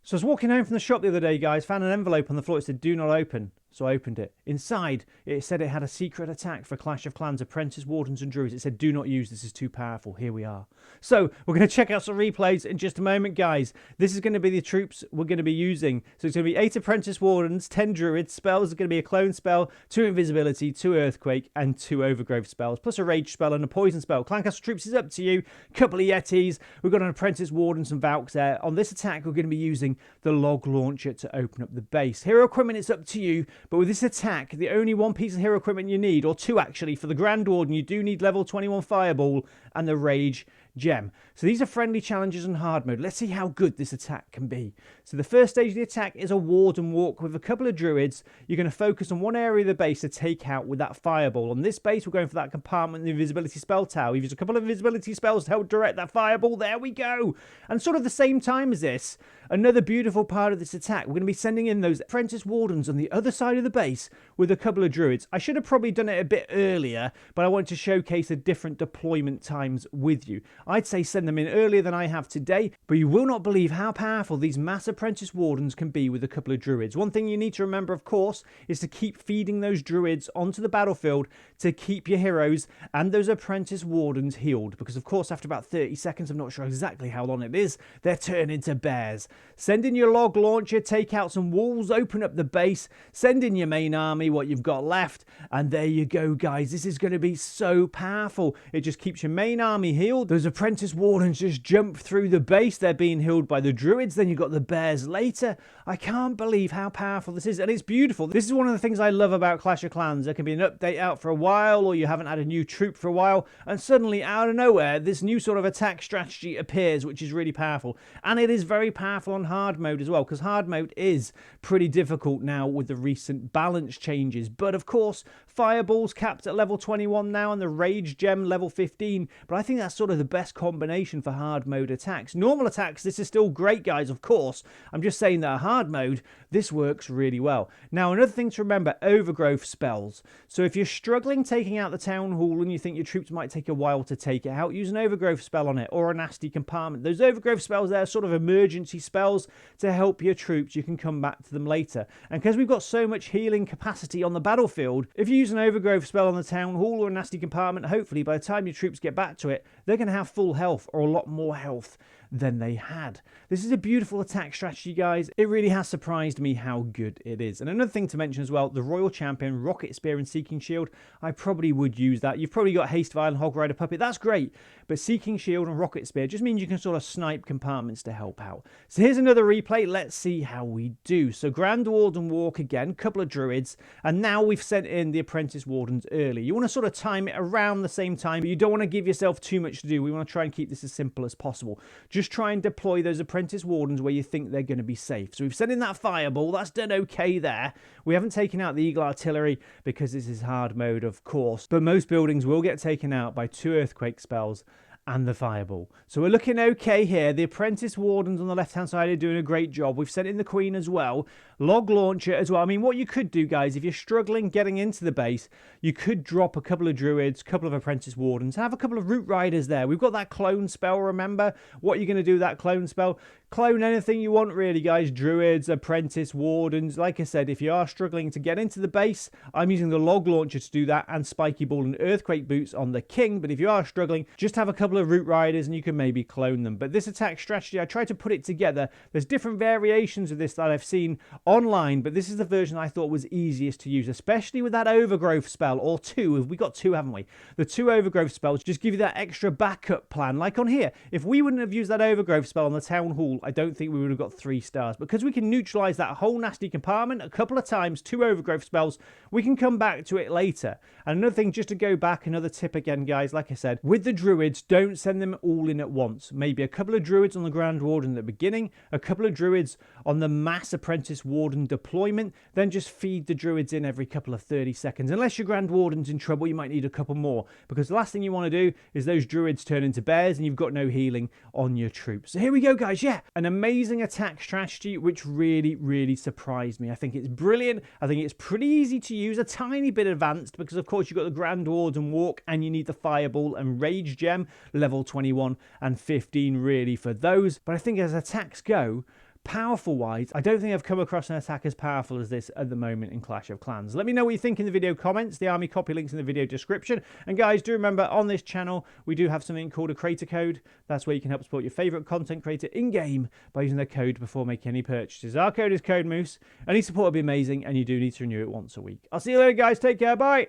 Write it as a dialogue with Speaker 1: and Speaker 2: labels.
Speaker 1: So I was walking home from the shop the other day, guys, found an envelope on the floor. It said, do not open. So I opened it. Inside, it said it had a secret attack for Clash of Clans, Apprentice Wardens and Druids. It said, do not use, this is too powerful. Here we are. So we're going to check out some replays in just a moment, guys. This is going to be the troops we're going to be using. So it's going to be 8 Apprentice Wardens, 10 Druids. Spells are going to be a clone spell, 2 invisibility, 2 earthquake, and 2 overgrowth spells, plus a rage spell and a poison spell. Clan Castle troops is up to you. Couple of Yetis. We've got an Apprentice Warden, some Valks there. On this attack, we're going to be using the log launcher to open up the base. Hero equipment, it's up to you. But with this attack, the only one piece of hero equipment you need, or 2 actually, for the Grand Warden, you do need level 21 Fireball and the Rage Gem. So these are friendly challenges on hard mode. Let's see how good this attack can be. So the first stage of the attack is a Warden walk with a couple of Druids. You're going to focus on one area of the base to take out with that Fireball. On this base, we're going for that compartment, the invisibility spell tower. We've used a couple of invisibility spells to help direct that Fireball. There we go. And sort of the same time as this, another beautiful part of this attack, we're going to be sending in those Apprentice Wardens on the other side of the base with a couple of Druids. I should have probably done it a bit earlier, but I wanted to showcase the different deployment times with you. I'd say send them in earlier than I have today, but you will not believe how powerful these mass Apprentice Wardens can be with a couple of Druids. One thing you need to remember, of course, is to keep feeding those Druids onto the battlefield to keep your heroes and those Apprentice Wardens healed, because of course after about 30 seconds, I'm not sure exactly how long it is, they're turned into bears. Send in your log launcher, take out some walls, open up the base, send in your main army, what you've got left, and there you go, guys. This is going to be so powerful. It just keeps your main army healed. Those Apprentice Wardens just jump through the base. They're being healed by the Druids. Then you've got the bears later. I can't believe how powerful this is, and it's beautiful. This is one of the things I love about Clash of Clans. There can be an update out for a while, or you haven't had a new troop for a while, and suddenly, out of nowhere, this new sort of attack strategy appears, which is really powerful. And it is very powerful on hard mode as well, because hard mode is pretty difficult now with the recent balance changes. But of course, Fireball's capped at level 21 now, and the Rage Gem level 15. But I think that's sort of the best combination for hard mode attacks. Normal attacks, this is still great, guys, of course. I'm just saying that hard mode, this works really well. Now, another thing to remember, overgrowth spells. So if you're struggling taking out the town hall and you think your troops might take a while to take it out, use an overgrowth spell on it, or a nasty compartment. Those overgrowth spells there are sort of emergency spells to help your troops. You can come back to them later. And because we've got so much healing capacity on the battlefield, if you use an overgrowth spell on the town hall or a nasty compartment, hopefully by the time your troops get back to it, they're going to have full health or a lot more health than they had. This is a beautiful attack strategy, guys. It really has surprised me how good it is. And another thing to mention as well, the Royal Champion, Rocket Spear and Seeking Shield, I probably would use that. You've probably got Haste Vial and Hog Rider Puppet. That's great. But Seeking Shield and Rocket Spear just means you can sort of snipe compartments to help out. So here's another replay. Let's see how we do. So Grand Warden walk again, couple of Druids, and now we've sent in the Apprentice Wardens early. You want to sort of time it around the same time, but you don't want to give yourself too much to do. We want to try and keep this as simple as possible. Just try and deploy those Apprentice Wardens where you think they're going to be safe. So we've sent in that Fireball. That's done okay there. We haven't taken out the Eagle Artillery because this is hard mode, of course. But most buildings will get taken out by 2 Earthquake spells and the Fireball. So we're looking okay here. The Apprentice Wardens on the left-hand side are doing a great job. We've sent in the Queen as well. Log Launcher as well. I mean, what you could do, guys, if you're struggling getting into the base, you could drop a couple of Druids, a couple of Apprentice Wardens, have a couple of Root Riders there. We've got that clone spell, remember? What are you going to do with that clone spell? Clone anything you want, really, guys. Druids, Apprentice Wardens. Like I said, if you are struggling to get into the base, I'm using the Log Launcher to do that, and Spiky Ball and Earthquake Boots on the King. But if you are struggling, just have a couple of Root Riders and you can maybe clone them. But this attack strategy, I tried to put it together. There's different variations of this that I've seen online, but this is the version I thought was easiest to use, especially with that Overgrowth spell, or 2. We got 2, haven't we? The 2 Overgrowth spells just give you that extra backup plan. Like on here, if we wouldn't have used that Overgrowth spell on the Town Hall, I don't think we would have got 3 stars. Because we can neutralize that whole nasty compartment a couple of times, 2 Overgrowth spells, we can come back to it later. And another thing, just to go back, another tip again, guys, like I said, with the Druids, don't send them all in at once. Maybe a couple of Druids on the Grand Warden at the beginning, a couple of Druids on the mass Apprentice Warden deployment, then just feed the Druids in every couple of 30 seconds. Unless your Grand Warden's in trouble, you might need a couple more, because the last thing you want to do is those Druids turn into bears and you've got no healing on your troops. So here we go, guys. Yeah, an amazing attack strategy, which really, really surprised me. I think it's brilliant. I think it's pretty easy to use, a tiny bit advanced, because of course you've got the Grand Warden walk and you need the Fireball and Rage Gem, level 21 and 15 really for those. But I think as attacks go, powerful wise, I don't think I've come across an attack as powerful as this at the moment in Clash of Clans. Let me know what you think in the video comments. The army copy links in the video description. And guys, do remember on this channel, we do have something called a creator code. That's where you can help support your favorite content creator in-game by using their code before making any purchases. Our code is CodeMoose. Any support would be amazing, and you do need to renew it once a week. I'll see you later, guys. Take care. Bye.